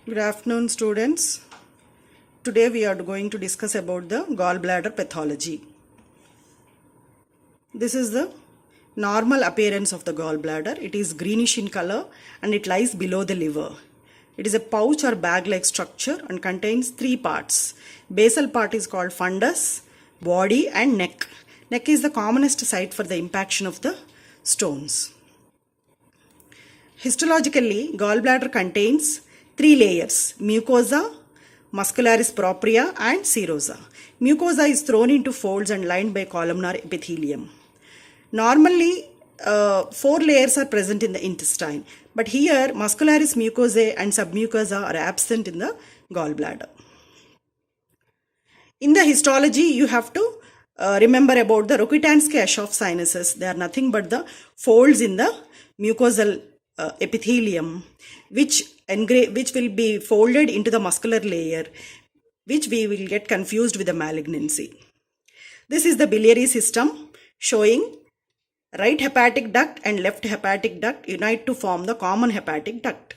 Good afternoon, students. Today we are going to discuss about the gallbladder pathology. This is the normal appearance of the gallbladder. It is greenish in color and it lies below the liver. It is a pouch or bag-like structure and contains three parts. Basal part is called fundus, body and neck. Neck is the commonest site for the impaction of the stones. Histologically, gallbladder contains three layers: mucosa, muscularis propria and serosa. Mucosa is thrown into folds and lined by columnar epithelium. Normally, four layers are present in the intestine, but here muscularis mucosae and submucosa are absent in the gallbladder. In the histology, you have to remember about the Rokitansky-Aschoff sinuses. They are nothing but the folds in the mucosal epithelium, which will be folded into the muscular layer, which we will get confused with the malignancy. This is the biliary system showing right hepatic duct and left hepatic duct unite to form the common hepatic duct.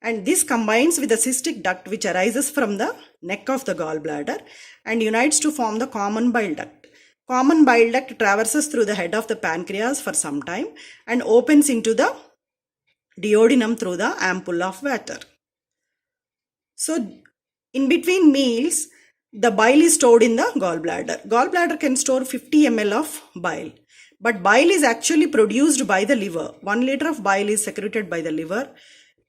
And this combines with the cystic duct which arises from the neck of the gallbladder and unites to form the common bile duct. Common bile duct traverses through the head of the pancreas for some time and opens into the duodenum through the ampulla of water. So, in between meals, the bile is stored in the gallbladder. Gallbladder can store 50 ml of bile. But bile is actually produced by the liver. 1 liter of bile is secreted by the liver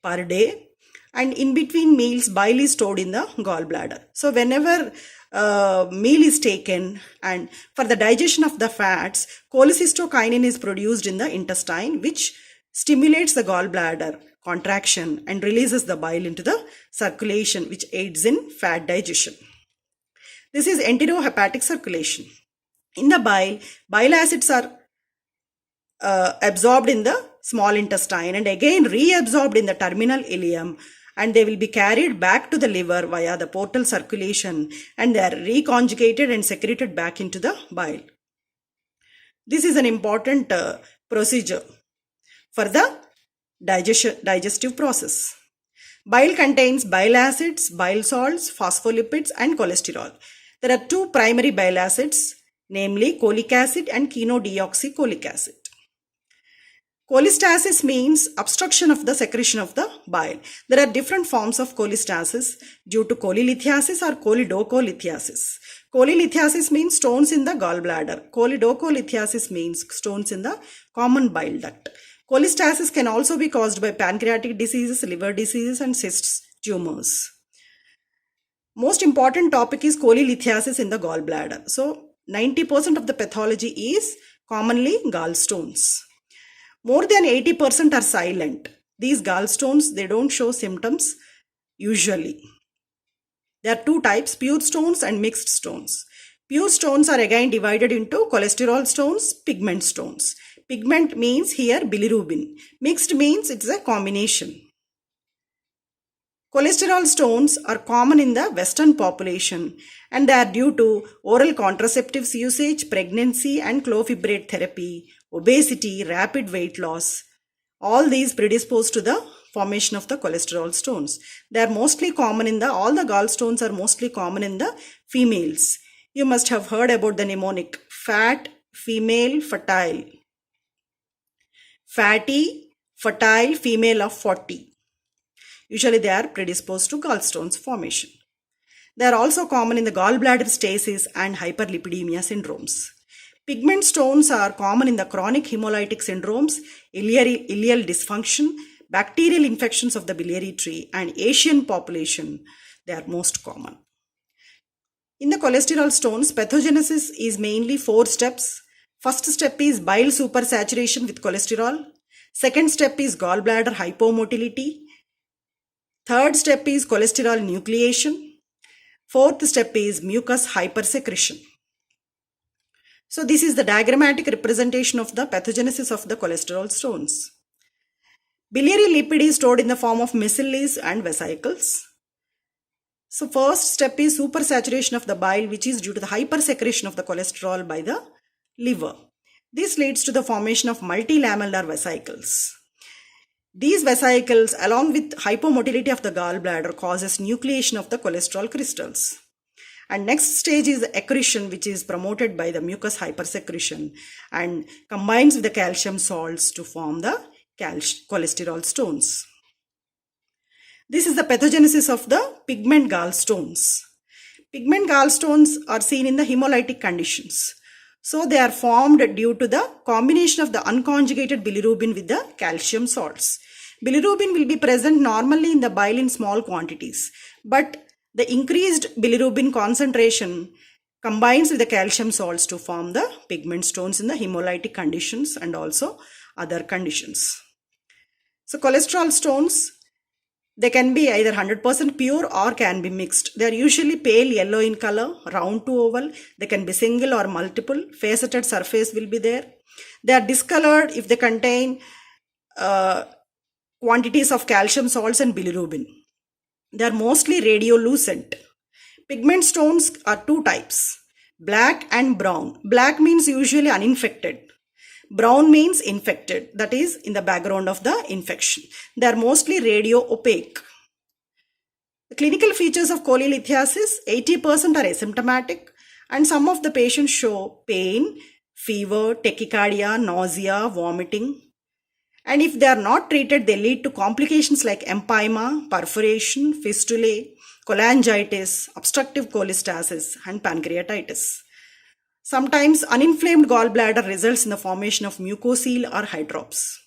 per day. And in between meals, bile is stored in the gallbladder. So, whenever meal is taken and for the digestion of the fats, cholecystokinin is produced in the intestine, which stimulates the gallbladder contraction and releases the bile into the circulation, which aids in fat digestion. This is enterohepatic circulation. In the bile acids are absorbed in the small intestine and again reabsorbed in the terminal ileum, and they will be carried back to the liver via the portal circulation and they are reconjugated and secreted back into the bile. This is an important procedure for the digestive process. Bile contains bile acids, bile salts, phospholipids and cholesterol. There are two primary bile acids, namely cholic acid and chenodeoxycholic acid. Cholestasis means obstruction of the secretion of the bile. There are different forms of cholestasis due to cholelithiasis or cholelithiasis. Cholelithiasis means stones in the gallbladder. Cholelithiasis means stones in the common bile duct. Cholestasis can also be caused by pancreatic diseases, liver diseases and cysts, tumors. Most important topic is cholelithiasis in the gallbladder. So, 90% of the pathology is commonly gallstones. More than 80% are silent. These gallstones, they don't show symptoms usually. There are two types, pure stones and mixed stones. Pure stones are again divided into cholesterol stones, pigment stones. Pigment means here bilirubin. Mixed means it's a combination. Cholesterol stones are common in the Western population and they are due to oral contraceptives usage, pregnancy and clofibrate therapy, obesity, rapid weight loss. All these predispose to the formation of the cholesterol stones. They are mostly common in all the gallstones are mostly common in the females. You must have heard about the mnemonic fat, female, fertile. Fatty, fertile, female of 40. Usually they are predisposed to gallstones formation. They are also common in the gallbladder stasis and hyperlipidemia syndromes. Pigment stones are common in the chronic hemolytic syndromes, ileal dysfunction, bacterial infections of the biliary tree and Asian population. They are most common. In the cholesterol stones, pathogenesis is mainly 4 steps. First step is bile supersaturation with cholesterol. Second step is gallbladder hypomotility. Third step is cholesterol nucleation. Fourth step is mucus hypersecretion. So this is the diagrammatic representation of the pathogenesis of the cholesterol stones. Biliary lipid is stored in the form of micelles and vesicles. So first step is supersaturation of the bile, which is due to the hypersecretion of the cholesterol by the liver. This leads to the formation of multilamellar vesicles. These vesicles, along with hypomotility of the gallbladder, causes nucleation of the cholesterol crystals. And next stage is accretion, which is promoted by the mucus hypersecretion and combines with the calcium salts to form the cholesterol stones. This is the pathogenesis of the pigment gallstones. Pigment gallstones are seen in the hemolytic conditions. So they are formed due to the combination of the unconjugated bilirubin with the calcium salts. Bilirubin will be present normally in the bile in small quantities, but the increased bilirubin concentration combines with the calcium salts to form the pigment stones in the hemolytic conditions and also other conditions. So cholesterol stones, they can be either 100% pure or can be mixed. They are usually pale yellow in color, round to oval. They can be single or multiple. Faceted surface will be there. They are discolored if they contain quantities of calcium salts and bilirubin. They are mostly radiolucent. Pigment stones are two types, black and brown. Black means usually uninfected. Brown means infected, that is in the background of the infection. They are mostly radio-opaque. The clinical features of cholelithiasis, 80% are asymptomatic and some of the patients show pain, fever, tachycardia, nausea, vomiting. And if they are not treated, they lead to complications like empyema, perforation, fistulae, cholangitis, obstructive cholestasis, and pancreatitis. Sometimes uninflamed gallbladder results in the formation of mucocele or hydrops.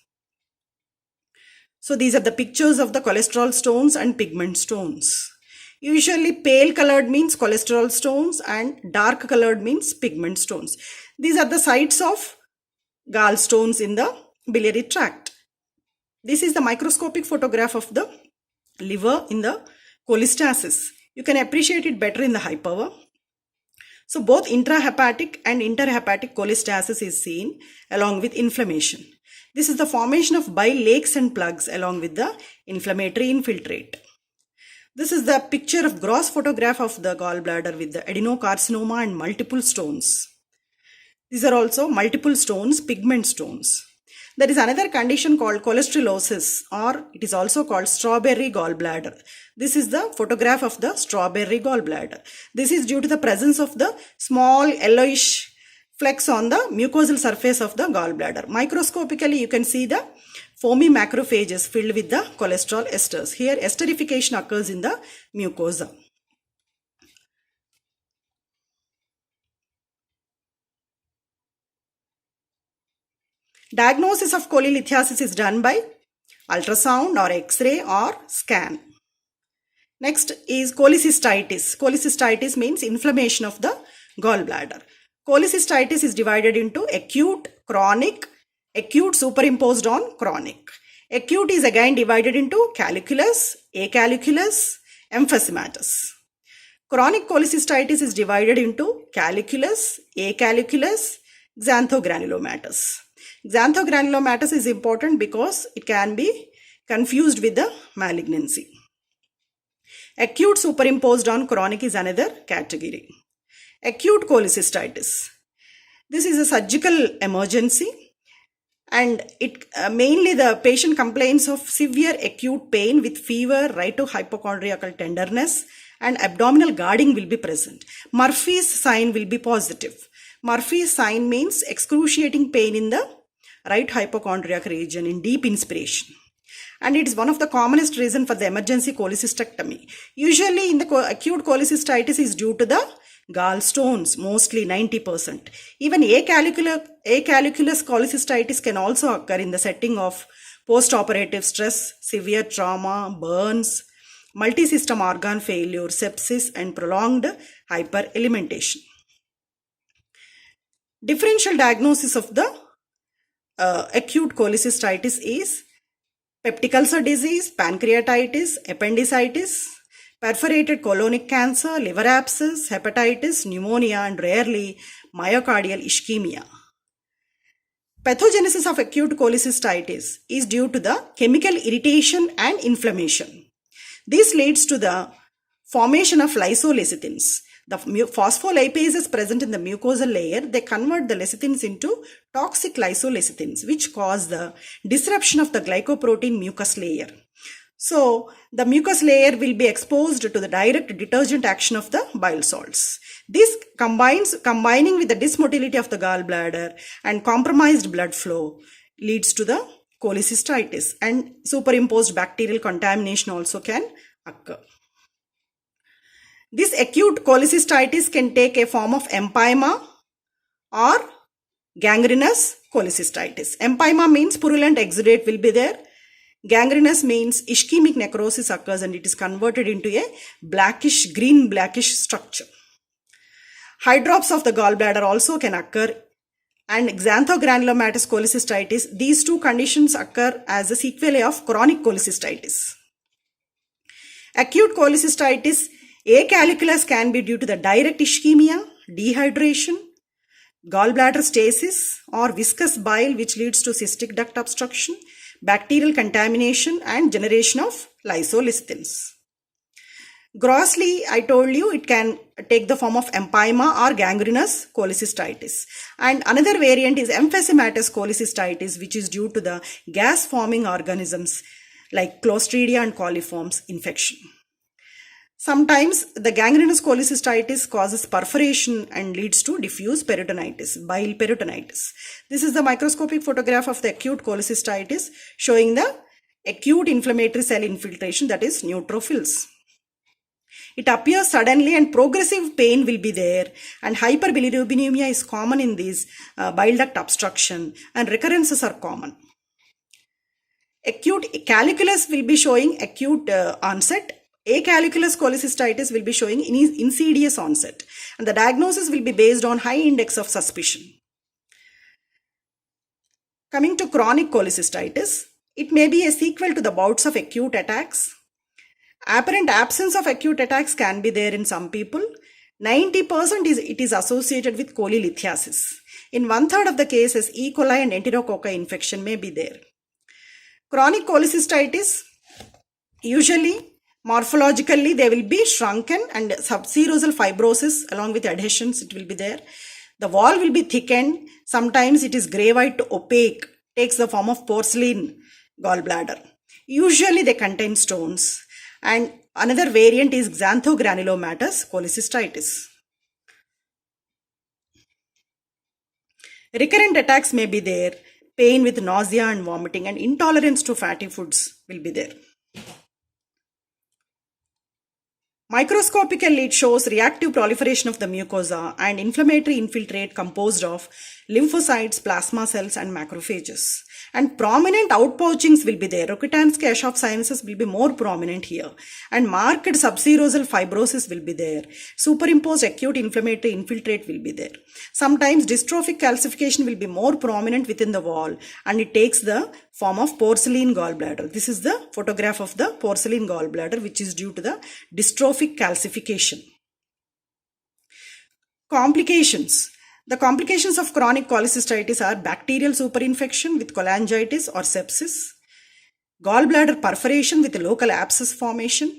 So these are the pictures of the cholesterol stones and pigment stones. Usually pale colored means cholesterol stones and dark colored means pigment stones. These are the sites of gallstones in the biliary tract. This is the microscopic photograph of the liver in the cholestasis. You can appreciate it better in the high power. So both intrahepatic and interhepatic cholestasis is seen along with inflammation. This is the formation of bile lakes and plugs along with the inflammatory infiltrate. This is the picture of gross photograph of the gallbladder with the adenocarcinoma and multiple stones. These are also multiple stones, pigment stones. There is another condition called cholesterolysis, or it is also called strawberry gallbladder. This is the photograph of the strawberry gallbladder. This is due to the presence of the small yellowish flecks on the mucosal surface of the gallbladder. Microscopically, you can see the foamy macrophages filled with the cholesterol esters. Here, esterification occurs in the mucosa. Diagnosis of cholelithiasis is done by ultrasound or X-ray or scan. Next is cholecystitis. Cholecystitis means inflammation of the gallbladder. Cholecystitis is divided into acute, chronic, acute superimposed on chronic. Acute is again divided into calculus, acalculus, emphysematous. Chronic cholecystitis is divided into calculus, acalculus, xanthogranulomatous. Xanthogranulomatous is important because it can be confused with the malignancy. Acute superimposed on chronic is another category. Acute cholecystitis. This is a surgical emergency and it mainly the patient complains of severe acute pain with fever right to hypochondriacal tenderness and abdominal guarding will be present. Murphy's sign will be positive. Murphy's sign means excruciating pain in the right hypochondriac region in deep inspiration. And it is one of the commonest reasons for the emergency cholecystectomy. Usually in the acute cholecystitis is due to the gallstones, mostly 90%. Even acalculous cholecystitis can also occur in the setting of post-operative stress, severe trauma, burns, multi-system organ failure, sepsis, and prolonged hyperalimentation. Differential diagnosis of the acute cholecystitis is peptic ulcer disease, pancreatitis, appendicitis, perforated colonic cancer, liver abscess, hepatitis, pneumonia, and rarely myocardial ischemia. Pathogenesis of acute cholecystitis is due to the chemical irritation and inflammation. This leads to the formation of lysolecithins. The phospholipases present in the mucosal layer, they convert the lecithins into toxic lysolecithins, which cause the disruption of the glycoprotein mucus layer. So the mucus layer will be exposed to the direct detergent action of the bile salts. This combining with the dysmotility of the gallbladder and compromised blood flow leads to the cholecystitis, and superimposed bacterial contamination also can occur. This acute cholecystitis can take a form of empyema or gangrenous cholecystitis. Empyema means purulent exudate will be there. Gangrenous means ischemic necrosis occurs and it is converted into a green blackish structure. Hydrops of the gallbladder also can occur, and xanthogranulomatous cholecystitis. These two conditions occur as a sequelae of chronic cholecystitis. Acute cholecystitis acalculus can be due to the direct ischemia, dehydration, gallbladder stasis, or viscous bile, which leads to cystic duct obstruction, bacterial contamination, and generation of lysolecithins. Grossly, I told you it can take the form of empyema or gangrenous cholecystitis. And another variant is emphysematous cholecystitis, which is due to the gas-forming organisms like Clostridia and coliforms infection. Sometimes the gangrenous cholecystitis causes perforation and leads to diffuse peritonitis, bile peritonitis. This is the microscopic photograph of the acute cholecystitis showing the acute inflammatory cell infiltration, that is neutrophils. It appears suddenly and progressive pain will be there, and hyperbilirubinemia is common in these bile duct obstruction, and recurrences are common. Acute calculus will be showing acute onset. Acalculous cholecystitis will be showing insidious onset, and the diagnosis will be based on high index of suspicion. Coming to chronic cholecystitis, it may be a sequel to the bouts of acute attacks. Apparent absence of acute attacks can be there in some people. 90% it is associated with cholelithiasis. In 1/3 of the cases, E. coli and enterococci infection may be there. Chronic cholecystitis, usually morphologically, they will be shrunken and subserosal fibrosis along with adhesions, it will be there. The wall will be thickened. Sometimes it is gray white to opaque, takes the form of porcelain gallbladder. Usually they contain stones. And another variant is xanthogranulomatous cholecystitis. Recurrent attacks may be there. Pain with nausea and vomiting, and intolerance to fatty foods will be there. Microscopically, it shows reactive proliferation of the mucosa and inflammatory infiltrate composed of lymphocytes, plasma cells, and macrophages. And prominent outpouchings will be there. Rokitansky-Aschoff sinuses will be more prominent here. And marked subserosal fibrosis will be there. Superimposed acute inflammatory infiltrate will be there. Sometimes dystrophic calcification will be more prominent within the wall, and it takes the form of porcelain gallbladder. This is the photograph of the porcelain gallbladder, which is due to the dystrophic calcification. Complications. The complications of chronic cholecystitis are bacterial superinfection with cholangitis or sepsis, gallbladder perforation with local abscess formation,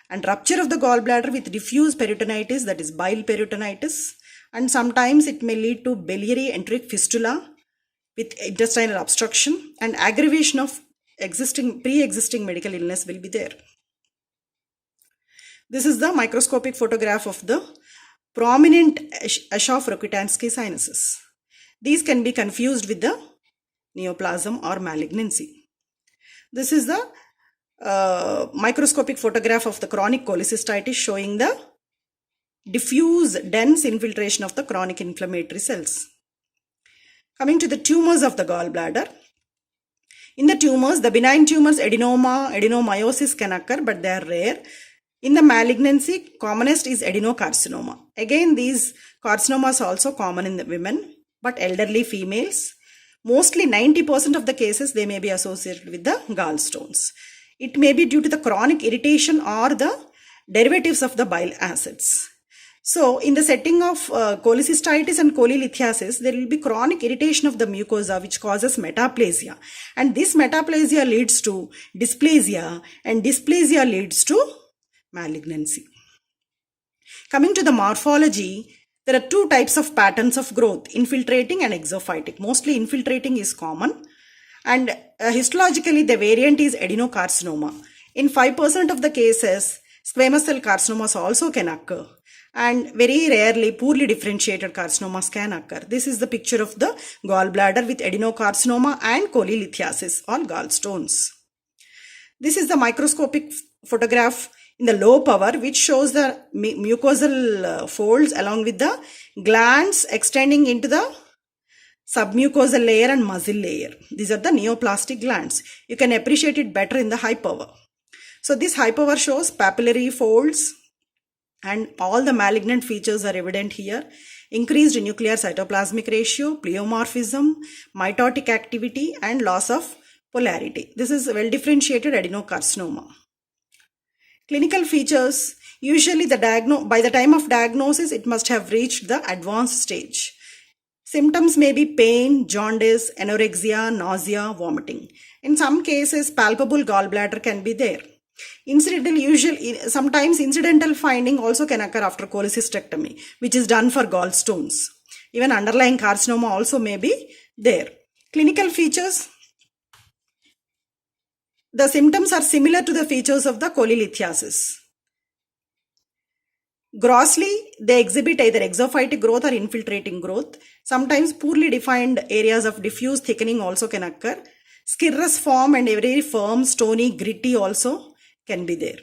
and rupture of the gallbladder with diffuse peritonitis, that is bile peritonitis, and sometimes it may lead to biliary enteric fistula with intestinal obstruction, and aggravation of pre-existing medical illness will be there. This is the microscopic photograph of the prominent Aschoff-Rokitansky sinuses. These can be confused with the neoplasm or malignancy. This is the microscopic photograph of the chronic cholecystitis showing the diffuse dense infiltration of the chronic inflammatory cells. Coming to the tumors of the gallbladder. In the tumors, the benign tumors, adenoma, adenomyosis can occur, but they are rare. In the malignancy, commonest is adenocarcinoma. Again, these carcinomas are also common in the women, but elderly females. Mostly 90% of the cases, they may be associated with the gallstones. It may be due to the chronic irritation or the derivatives of the bile acids. So, in the setting of cholecystitis and cholelithiasis, there will be chronic irritation of the mucosa which causes metaplasia. And this metaplasia leads to dysplasia, and dysplasia leads to malignancy. Coming to the morphology, there are two types of patterns of growth, infiltrating and exophytic. Mostly infiltrating is common, and histologically the variant is adenocarcinoma. In 5% of the cases, squamous cell carcinomas also can occur, and very rarely poorly differentiated carcinomas can occur. This is the picture of the gallbladder with adenocarcinoma and cholelithiasis or gallstones. This is the microscopic photograph in the low power, which shows the mucosal folds along with the glands extending into the submucosal layer and muscle layer. These are the neoplastic glands. You can appreciate it better in the high power. So this high power shows papillary folds, and all the malignant features are evident here. Increased nuclear cytoplasmic ratio, pleomorphism, mitotic activity, and loss of polarity. This is well differentiated adenocarcinoma. Clinical features, usually by the time of diagnosis, it must have reached the advanced stage. Symptoms may be pain, jaundice, anorexia, nausea, vomiting. In some cases, palpable gallbladder can be there. Sometimes incidental finding also can occur after cholecystectomy, which is done for gallstones. Even underlying carcinoma also may be there. Clinical features, the symptoms are similar to the features of the cholelithiasis. Grossly, they exhibit either exophytic growth or infiltrating growth. Sometimes poorly defined areas of diffuse thickening also can occur. Scirrhous form and very firm, stony, gritty also can be there.